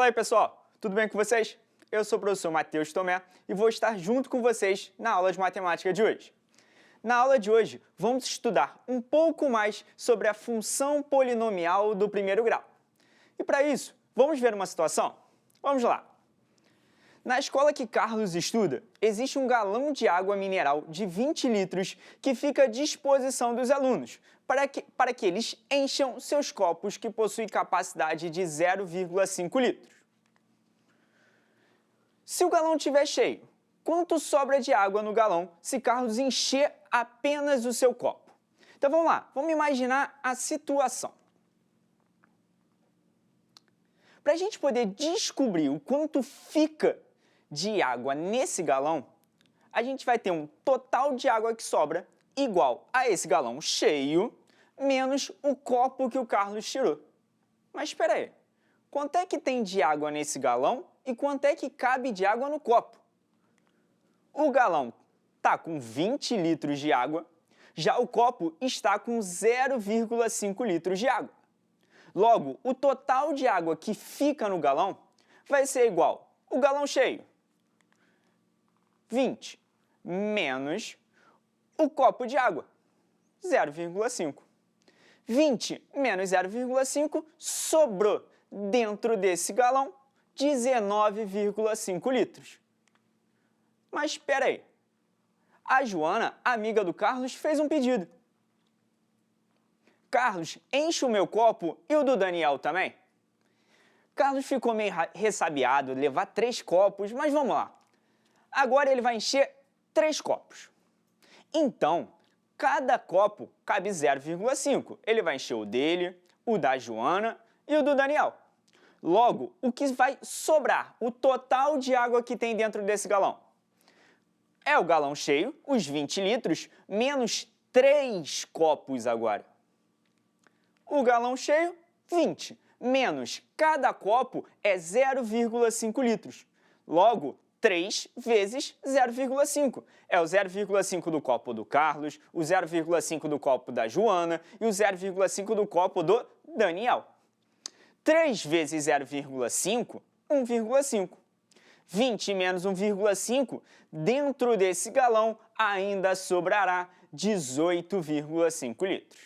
Fala aí, pessoal! Tudo bem com vocês? Eu sou o professor Matheus Tomé e vou estar junto com vocês na aula de matemática de hoje. Na aula de hoje, vamos estudar um pouco mais sobre a função polinomial do primeiro grau. E para isso, vamos ver uma situação? Vamos lá! Na escola que Carlos estuda, existe um galão de água mineral de 20 litros que fica à disposição dos alunos para que eles encham seus copos que possuem capacidade de 0,5 litros. Se o galão estiver cheio, quanto sobra de água no galão se Carlos encher apenas o seu copo? Então vamos lá, vamos imaginar a situação. Para a gente poder descobrir o quanto fica de água nesse galão, a gente vai ter um total de água que sobra igual a esse galão cheio, menos o copo que o Carlos tirou. Mas espera aí, quanto é que tem de água nesse galão e quanto é que cabe de água no copo? O galão está com 20 litros de água, já o copo está com 0,5 litros de água. Logo, o total de água que fica no galão vai ser igual o galão cheio, 20, menos o copo de água, 0,5. 20 menos 0,5 sobrou dentro desse galão 19,5 litros. Mas espera aí, a Joana, amiga do Carlos, fez um pedido. Carlos, enche o meu copo e o do Daniel também. Carlos ficou meio ressabiado de levar 3 copos, mas vamos lá. Agora ele vai encher 3 copos. Então, cada copo cabe 0,5. Ele vai encher o dele, o da Joana e o do Daniel. Logo, o que vai sobrar, o total de água que tem dentro desse galão? É o galão cheio, os 20 litros, menos 3 copos agora. O galão cheio, 20, menos cada copo é 0,5 litros. Logo, 3 vezes 0,5. É o 0,5 do copo do Carlos, o 0,5 do copo da Joana e o 0,5 do copo do Daniel. 3 vezes 0,5, 1,5. 20 menos 1,5, dentro desse galão ainda sobrará 18,5 litros.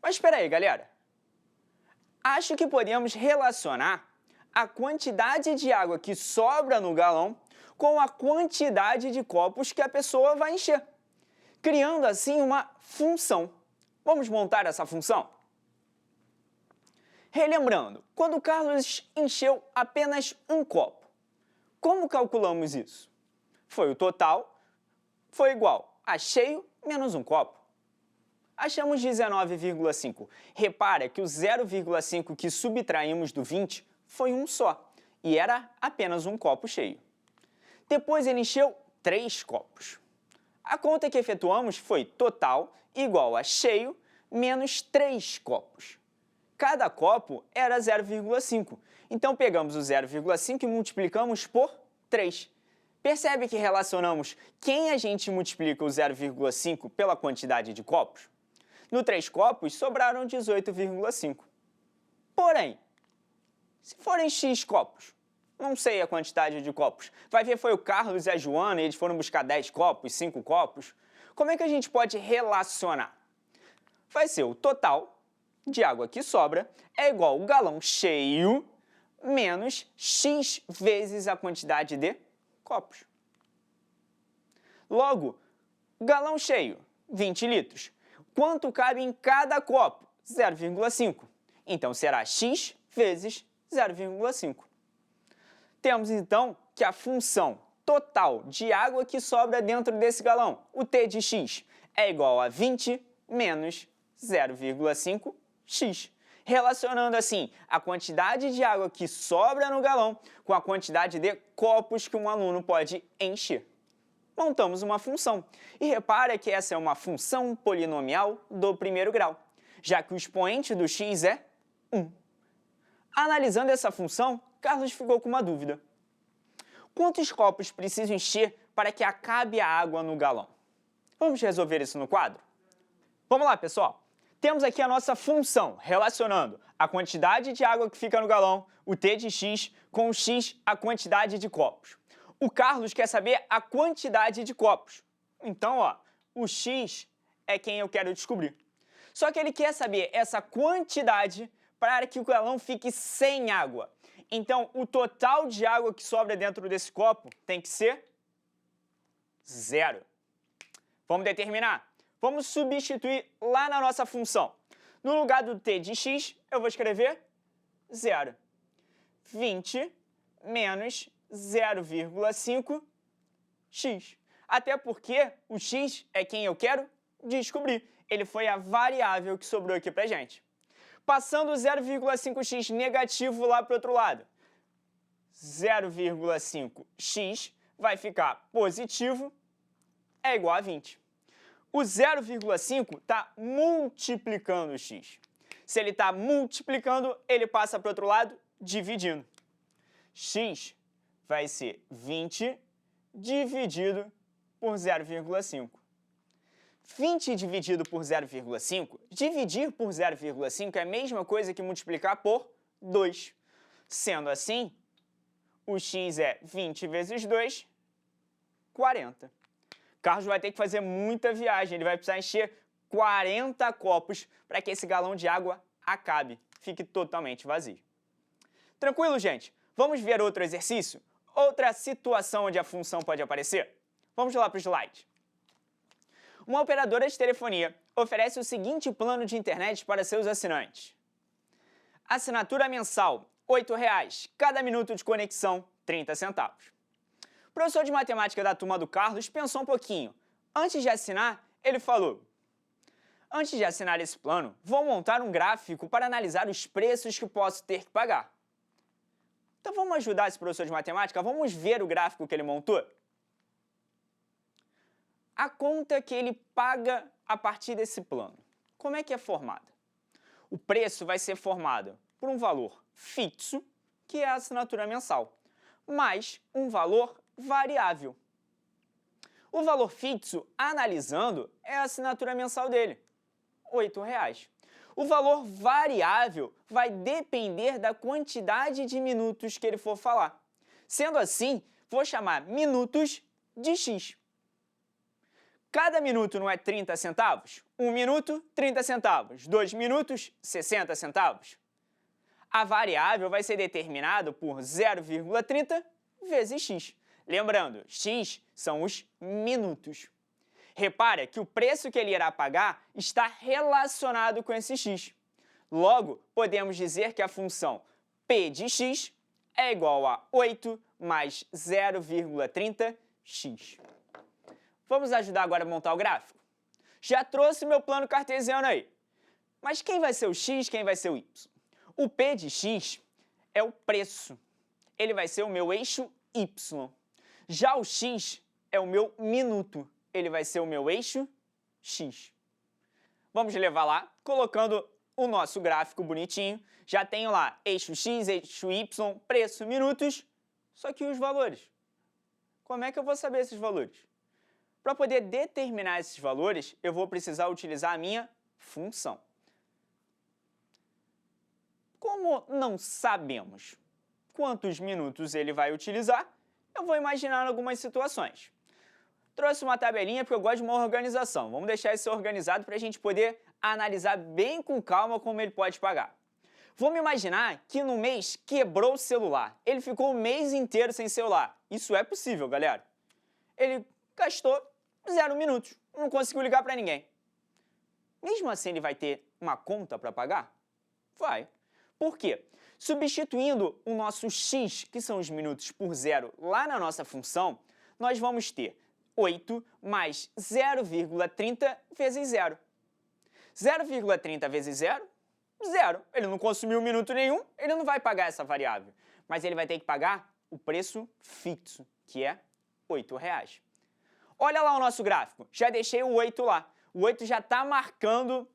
Mas espera aí, galera. Acho que podemos relacionar a quantidade de água que sobra no galão com a quantidade de copos que a pessoa vai encher, criando assim uma função. Vamos montar essa função? Relembrando, quando o Carlos encheu apenas um copo, como calculamos isso? Foi o total, foi igual a cheio menos um copo. Achamos 19,5. Repara que o 0,5 que subtraímos do 20 foi um só, e era apenas um copo cheio. Depois ele encheu 3 copos. A conta que efetuamos foi total igual a cheio menos 3 copos. Cada copo era 0,5, então pegamos o 0,5 e multiplicamos por 3. Percebe que relacionamos quem a gente multiplica o 0,5 pela quantidade de copos? No 3 copos, sobraram 18,5. Porém, se forem X copos, não sei a quantidade de copos, vai ver foi o Carlos e a Joana e eles foram buscar 10 copos, 5 copos, como é que a gente pode relacionar? Vai ser o total de água que sobra é igual ao galão cheio menos X vezes a quantidade de copos. Logo, galão cheio, 20 litros. Quanto cabe em cada copo? 0,5. Então, será X vezes 0,5. Temos, então, que a função total de água que sobra dentro desse galão, o T de x, é igual a 20 menos 0,5x. Relacionando, assim, a quantidade de água que sobra no galão com a quantidade de copos que um aluno pode encher. Montamos uma função. E repara que essa é uma função polinomial do primeiro grau, já que o expoente do x é 1. Analisando essa função, Carlos ficou com uma dúvida. Quantos copos preciso encher para que acabe a água no galão? Vamos resolver isso no quadro? Vamos lá, pessoal! Temos aqui a nossa função, relacionando a quantidade de água que fica no galão, o T de x, com o x, a quantidade de copos. O Carlos quer saber a quantidade de copos. Então, ó, o x é quem eu quero descobrir. Só que ele quer saber essa quantidade para que o galão fique sem água. Então, o total de água que sobra dentro desse copo tem que ser 0. Vamos determinar? Vamos substituir lá na nossa função. No lugar do t de x, eu vou escrever 0. 20 menos 0,5 x. Até porque o x é quem eu quero descobrir. Ele foi a variável que sobrou aqui pra gente. Passando o 0,5x negativo lá para o outro lado. 0,5x vai ficar positivo, é igual a 20. O 0,5 está multiplicando o x. Se ele está multiplicando, ele passa para o outro lado, dividindo. X vai ser 20 dividido por 0,5. 20 dividido por 0,5, dividir por 0,5 é a mesma coisa que multiplicar por 2. Sendo assim, o x é 20 vezes 2, 40. Carlos vai ter que fazer muita viagem, ele vai precisar encher 40 copos para que esse galão de água acabe, fique totalmente vazio. Tranquilo, gente? Vamos ver outro exercício? Outra situação onde a função pode aparecer? Vamos lá para o slide. Uma operadora de telefonia oferece o seguinte plano de internet para seus assinantes. Assinatura mensal, R$ 8,00. Cada minuto de conexão, 30 centavos. O professor de matemática da turma do Carlos pensou um pouquinho. Antes de assinar, ele falou: antes de assinar esse plano, vou montar um gráfico para analisar os preços que posso ter que pagar. Então vamos ajudar esse professor de matemática? Vamos ver o gráfico que ele montou? A conta que ele paga a partir desse plano. Como é que é formada? O preço vai ser formado por um valor fixo, que é a assinatura mensal, mais um valor variável. O valor fixo, analisando, é a assinatura mensal dele, R$ 8,00. O valor variável vai depender da quantidade de minutos que ele for falar. Sendo assim, vou chamar minutos de x. Cada minuto não é 30 centavos? 1 minuto, 30 centavos. 2 minutos, 60 centavos. A variável vai ser determinada por 0,30 vezes x. Lembrando, x são os minutos. Repara que o preço que ele irá pagar está relacionado com esse x. Logo, podemos dizer que a função p de x é igual a 8 mais 0,30x. Vamos ajudar agora a montar o gráfico? Já trouxe meu plano cartesiano aí. Mas quem vai ser o x, quem vai ser o y? O p de x é o preço. Ele vai ser o meu eixo y. Já o x é o meu minuto. Ele vai ser o meu eixo x. Vamos levar lá, colocando o nosso gráfico bonitinho. Já tenho lá eixo x, eixo y, preço, minutos. Só que os valores? Como é que eu vou saber esses valores? Para poder determinar esses valores, eu vou precisar utilizar a minha função. Como não sabemos quantos minutos ele vai utilizar, eu vou imaginar algumas situações. Trouxe uma tabelinha porque eu gosto de uma organização. Vamos deixar isso organizado para a gente poder analisar bem com calma como ele pode pagar. Vamos imaginar que no mês quebrou o celular. Ele ficou o mês inteiro sem celular. Isso é possível, galera. Ele gastou 0 minutos, não conseguiu ligar para ninguém. Mesmo assim, ele vai ter uma conta para pagar? Vai. Por quê? Substituindo o nosso x, que são os minutos, por 0 lá na nossa função, nós vamos ter 8 mais 0,30 vezes 0. 0,30 vezes 0, 0. Ele não consumiu minuto nenhum, ele não vai pagar essa variável. Mas ele vai ter que pagar o preço fixo, que é R$ 8,00. Olha lá o nosso gráfico, já deixei o 8 lá. O 8 já está marcando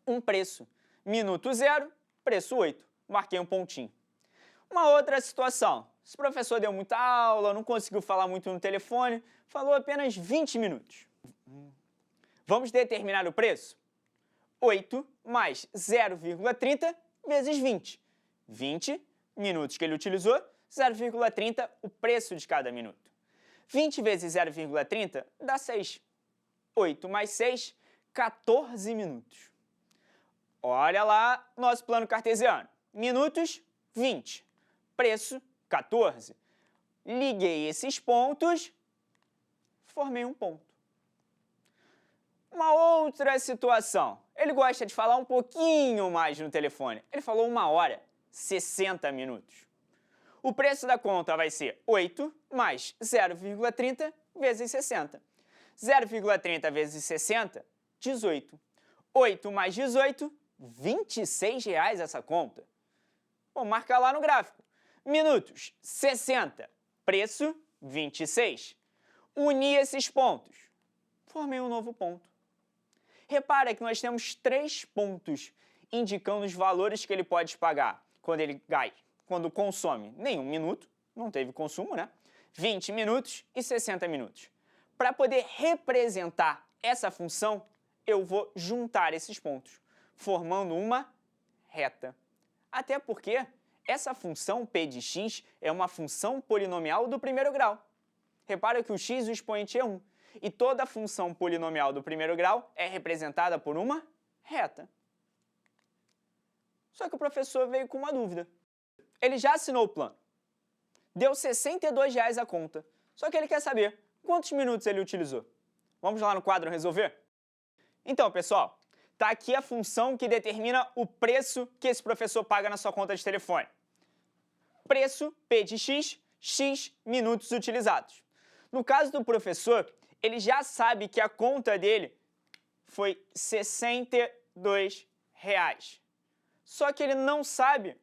um preço. Minuto 0, preço 8. Marquei um pontinho. Uma outra situação. Esse professor deu muita aula, não conseguiu falar muito no telefone, falou apenas 20 minutos. Vamos determinar o preço? 8 mais 0,30 vezes 20. 20 minutos que ele utilizou, 0,30 o preço de cada minuto. 20 vezes 0,30 dá 6. 8 mais 6, 14 minutos. Olha lá nosso plano cartesiano. Minutos, 20. Preço, 14. Liguei esses pontos, formei um ponto. Uma outra situação. Ele gosta de falar um pouquinho mais no telefone. Ele falou 1 hora, 60 minutos. O preço da conta vai ser 8 mais 0,30 vezes 60. 0,30 vezes 60, 18. 8 mais 18, R$26 essa conta. Vou marcar lá no gráfico. Minutos, 60. Preço, 26. Uni esses pontos. Formei um novo ponto. Repara que nós temos 3 pontos indicando os valores que ele pode pagar quando consome nenhum minuto, não teve consumo, né? 20 minutos e 60 minutos. Para poder representar essa função, eu vou juntar esses pontos, formando uma reta. Até porque essa função p de x é uma função polinomial do primeiro grau. Repara que o x, o expoente é 1. E toda função polinomial do primeiro grau é representada por uma reta. Só que o professor veio com uma dúvida. Ele já assinou o plano. Deu R$62 a conta. Só que ele quer saber quantos minutos ele utilizou. Vamos lá no quadro resolver? Então, pessoal, está aqui a função que determina o preço que esse professor paga na sua conta de telefone. Preço, P de x, x minutos utilizados. No caso do professor, ele já sabe que a conta dele foi R$62. Só que ele não sabe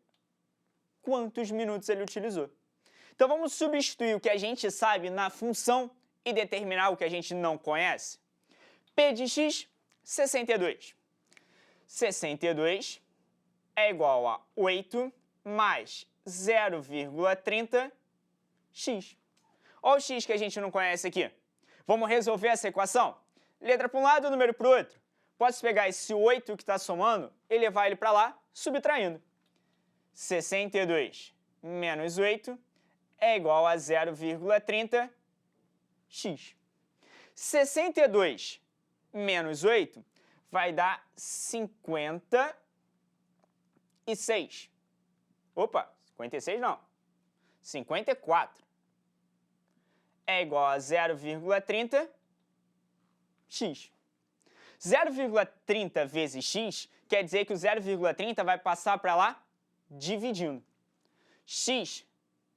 quantos minutos ele utilizou. Então vamos substituir o que a gente sabe na função e determinar o que a gente não conhece. P de x, 62. 62 é igual a 8 mais 0,30 x. Olha o x que a gente não conhece aqui. Vamos resolver essa equação? Letra para um lado, número para o outro. Posso pegar esse 8 que está somando e levar ele para lá, subtraindo. 62 menos 8 é igual a 0,30 x. 62 menos 8 vai dar 56. Opa, 56 não. 54. É igual a 0,30 x. 0,30 vezes x quer dizer que o 0,30 vai passar para lá dividindo. X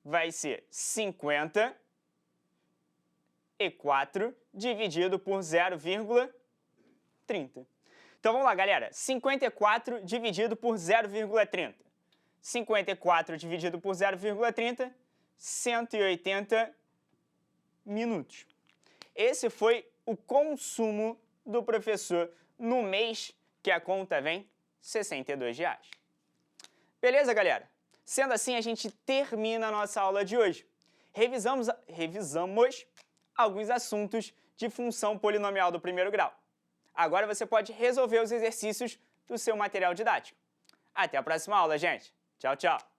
vai ser 54 dividido por 0,30. Então vamos lá, galera. 54 dividido por 0,30. 54 dividido por 0,30, 180 minutos. Esse foi o consumo do professor no mês que a conta vem R$62. Beleza, galera? Sendo assim, a gente termina a nossa aula de hoje. Revisamos alguns assuntos de função polinomial do primeiro grau. Agora você pode resolver os exercícios do seu material didático. Até a próxima aula, gente. Tchau, tchau.